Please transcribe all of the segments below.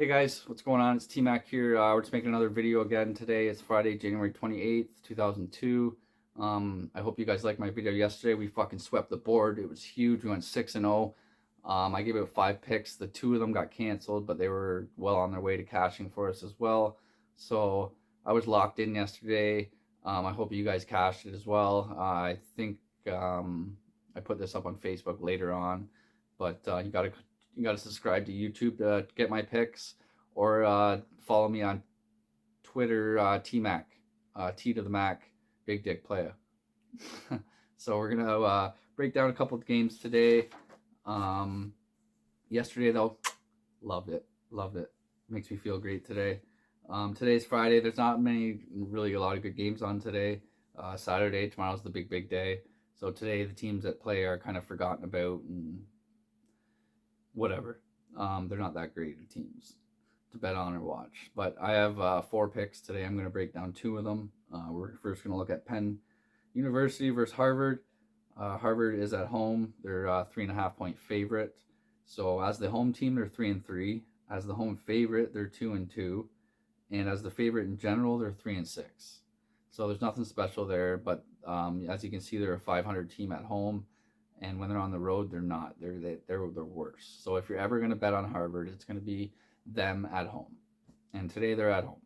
Hey guys, what's going on? It's T-Mac here. We're just making another video again today. It's Friday, January 28th, 2002. I hope you guys liked my video yesterday. We fucking swept the board. It was huge. We went 6-0. I gave it 5 picks. The 2 of them got canceled, but they were well on their way to cashing for us as well. So I was locked in yesterday. I hope you guys cashed it as well. I think I put this up on Facebook later on, but you gotta subscribe to YouTube to get my picks, or follow me on Twitter, TMac, T to the Mac, Big Dick Playa. So we're gonna break down a couple of games today. Yesterday though, loved it. Makes me feel great today. Today's Friday. There's not really a lot of good games on today. Saturday, tomorrow's the big day. So today the teams that play are kind of forgotten about and whatever. They're not that great of teams to bet on or watch. But I have 4 picks today. I'm going to break down 2 of them. We're first going to look at Penn University versus Harvard. Harvard is at home. They're a 3.5-point favorite. So as the home team, they're 3-3. As the home favorite, they're 2-2. And as the favorite in general, they're 3-6. So there's nothing special there. But as you can see, they're a 500 team at home. And when they're on the road, they're not. They're worse. So if you're ever going to bet on Harvard, it's going to be them at home. And today they're at home.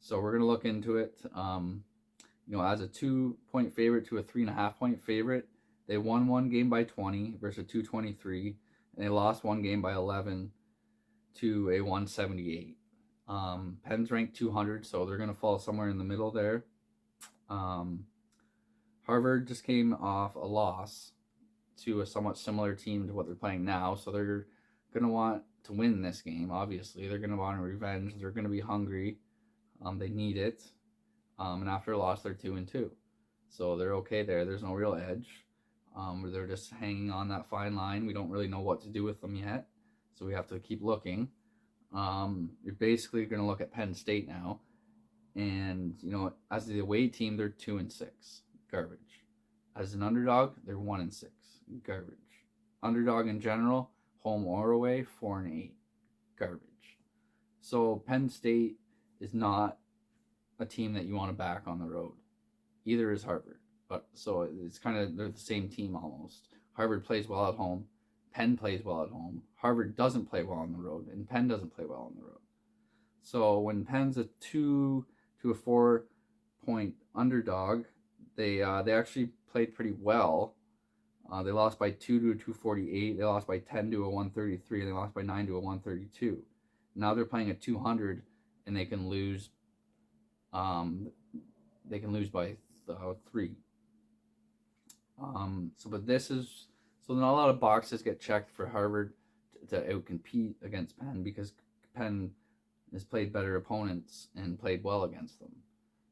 So we're going to look into it. As a 2-point favorite to a 3.5-point favorite, they won one game by 20 versus a 223, and they lost one game by 11 to a 178. Penn's ranked 200, so they're going to fall somewhere in the middle there. Harvard just came off a loss to a somewhat similar team to what they're playing now, so they're going to want to win this game. Obviously, they're going to want revenge. They're going to be hungry. They need it. And after a loss, they're 2-2, so they're okay there. There's no real edge. They're just hanging on that fine line. We don't really know what to do with them yet, so we have to keep looking. You're basically going to look at Penn State now, and as the away team, they're 2-6, garbage. As an underdog, they're 1-6, garbage. Underdog in general, home or away, 4-8, garbage. So Penn State is not a team that you want to back on the road. Either is Harvard. But so it's kind of, they're the same team almost. Harvard plays well at home. Penn plays well at home. Harvard doesn't play well on the road, and Penn doesn't play well on the road. So when Penn's a 2 to a 4-point underdog, they actually played pretty well. They lost by 2 to a 248. They lost by 10 to a 133. And they lost by 9 to a 132. Now they're playing at 200, and they can lose. They can lose by 3. But this is so not a lot of boxes get checked for Harvard to outcompete against Penn, because Penn has played better opponents and played well against them.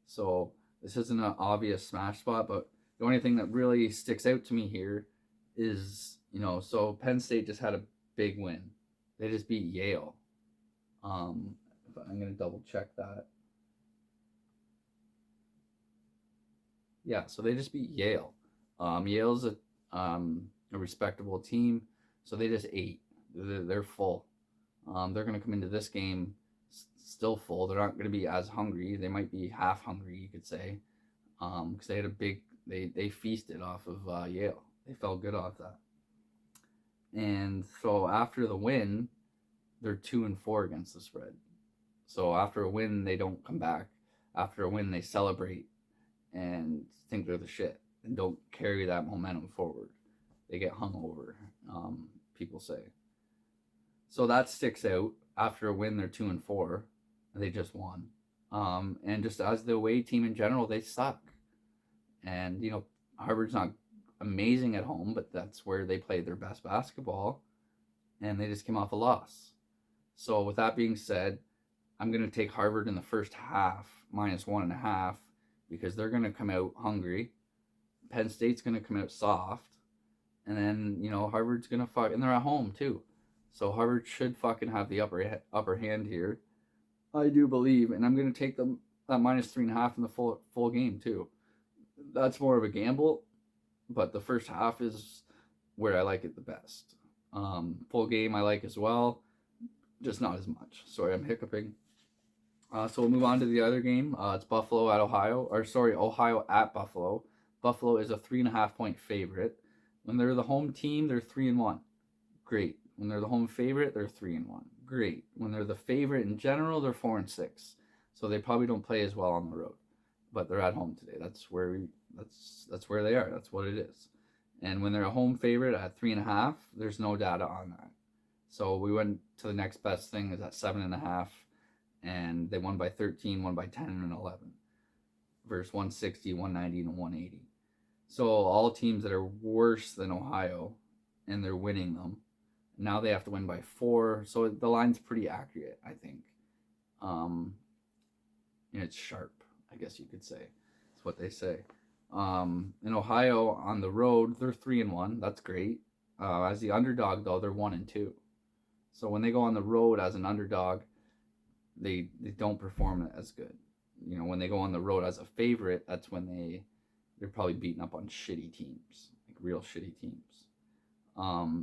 So this isn't an obvious smash spot, but the only thing that really sticks out to me here is, so Penn State just had a big win. They just beat Yale. I'm going to double check that. Yeah, so they just beat Yale. Yale's a respectable team, so they just ate. They're full. They're going to come into this game still full. They're not going to be as hungry. They might be half hungry, you could say, because they had a big. They feasted off of Yale. They felt good off that. And so after the win, they're 2-4 against the spread. So after a win, they don't come back. After a win, they celebrate and think they're the shit and don't carry that momentum forward. They get hung over, people say. So that sticks out. After a win, they're 2-4, and they just won. And just as the away team in general, they suck. And Harvard's not amazing at home, but that's where they play their best basketball, and they just came off a loss. So with that being said, I'm going to take Harvard in the first half, -1.5, because they're going to come out hungry. Penn State's going to come out soft. And then, Harvard's going to fuck, and they're at home too. So Harvard should fucking have the upper hand here. I do believe, and I'm going to take them at -3.5 in the full game too. That's more of a gamble, but the first half is where I like it the best. Full game I like as well. just not as much. Sorry, I'm hiccuping. So we'll move on to the other game. It's Buffalo at Ohio, or sorry, Ohio at Buffalo. Buffalo is a 3.5 point favorite. When they're the home team, they're 3-1. Great. When they're the home favorite, they're 3-1. Great. When they're the favorite in general, they're 4-6. So they probably don't play as well on the road, but they're at home today. That's where they are. That's what it is. And when they're a home favorite at 3.5, there's no data on that. So we went to the next best thing is at 7.5, and they won by 13, won by 10 and 11, versus 160, 190, and 180. So all teams that are worse than Ohio, and they're winning them. Now they have to win by 4, so the line's pretty accurate, I think. And it's sharp, I guess you could say. That's what they say. In Ohio on the road, they're 3-1. That's great. As the underdog, though, they're 1-2. So when they go on the road as an underdog, they don't perform as good. You know, when they go on the road as a favorite, that's when they're probably beating up on shitty teams, like real shitty teams.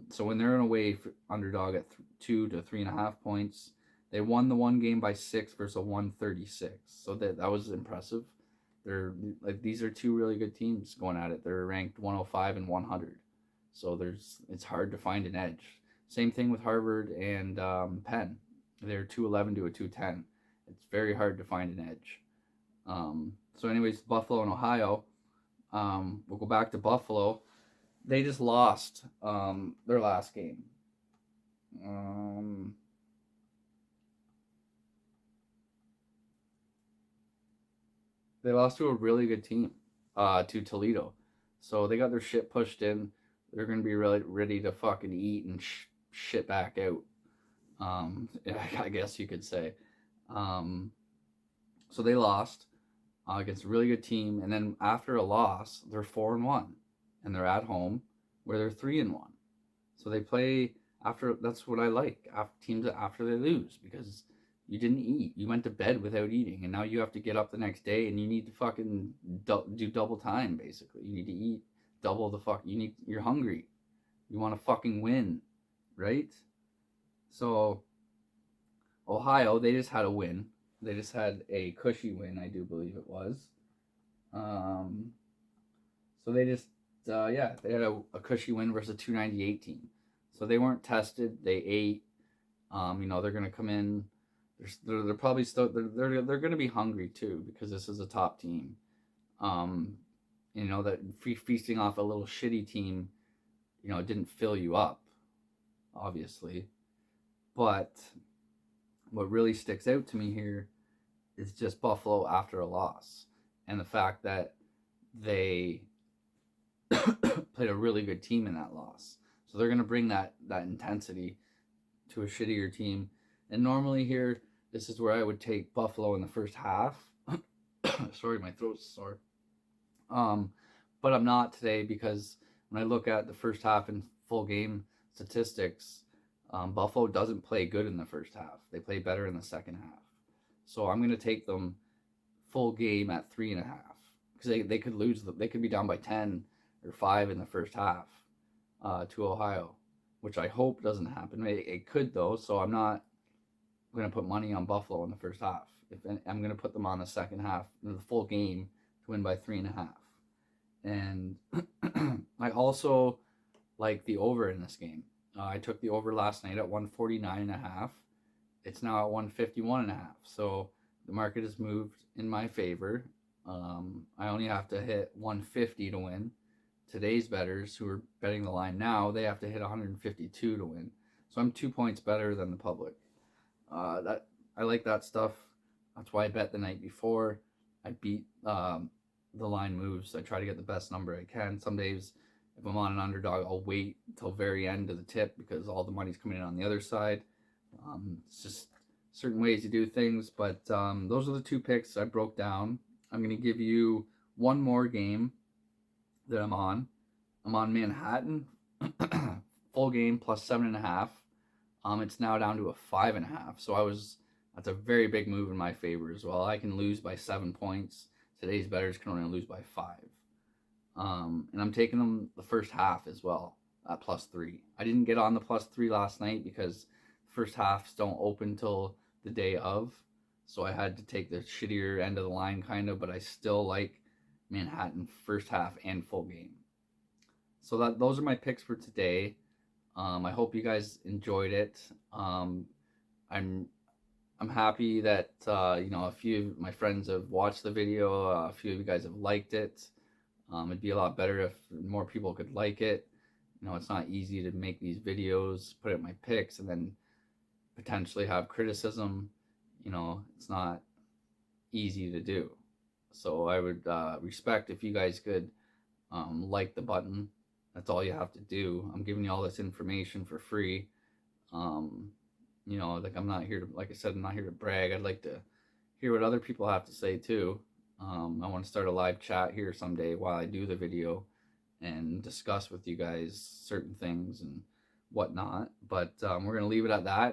So when they're in a way underdog at 2 to 3.5 points, they won the one game by 6 versus a 136. So that was impressive. These are two really good teams going at it. They're ranked 105 and 100. So it's hard to find an edge. Same thing with Harvard and Penn. They're 211 to a 210. It's very hard to find an edge. So anyways, Buffalo and Ohio. We'll go back to Buffalo. They just lost their last game. They lost to a really good team, to Toledo. So they got their shit pushed in. They're going to be really ready to fucking eat and shit back out. I guess you could say. So they lost against a really good team. And then after a loss, they're 4-1. And they're at home where they're 3-1. So they play after. That's what I like. Teams after they lose, because you didn't eat. You went to bed without eating, and now you have to get up the next day and you need to fucking do double time. Basically, you need to eat double the fuck. You're hungry. You want to fucking win, right? So Ohio, they just had a win. They just had a cushy win, I do believe it was. So they just they had a cushy win versus a 298 team. So they weren't tested. They ate. They're gonna come in. They're probably still they're gonna be hungry too, because this is a top team. That feasting off a little shitty team, it didn't fill you up, obviously. But what really sticks out to me here is just Buffalo after a loss, and the fact that they played a really good team in that loss. So they're going to bring that intensity to a shittier team. And normally here, this is where I would take Buffalo in the first half. Sorry, my throat's sore. But I'm not today, because when I look at the first half and full game statistics, Buffalo doesn't play good in the first half. They play better in the second half. So I'm going to take them full game at 3.5, because they could lose. They could be down by 10 or 5 in the first half to Ohio, which I hope doesn't happen. It could, though, so I'm not going to put money on Buffalo in the first half. I'm going to put them on the second half, in the full game, to win by 3.5. And I also like the over in this game. I took the over last night at 149.5. It's now at 151.5. So the market has moved in my favor. I only have to hit 150 to win. Today's bettors who are betting the line now, they have to hit 152 to win. So I'm 2 points better than the public. That I like that stuff. That's why I bet the night before. I beat the line moves. I try to get the best number I can. Some days, if I'm on an underdog, I'll wait until very end of the tip, because all the money's coming in on the other side. It's just certain ways to do things. But those are the two picks I broke down. I'm going to give you one more game that I'm on. I'm on Manhattan. Full game plus 7.5. It's now down to a 5.5. So that's a very big move in my favor as well. I can lose by 7 points. Today's bettors can only lose by 5. And I'm taking them the first half as well at +3. I didn't get on the +3 last night because the first halves don't open till the day of, so I had to take the shittier end of the line kind of, but I still like Manhattan first half and full game. So those are my picks for today. I hope you guys enjoyed it. I'm I'm happy that a few of my friends have watched the video. A few of you guys have liked it. It'd be a lot better if more people could like it. It's not easy to make these videos, put up my picks, and then potentially have criticism. It's not easy to do. So I would respect if you guys could like the button. That's all you have to do. I'm giving you all this information for free. Like I'm not here to, like I said, I'm not here to brag. I'd like to hear what other people have to say too. I want to start a live chat here someday while I do the video and discuss with you guys certain things and whatnot. But we're going to leave it at that.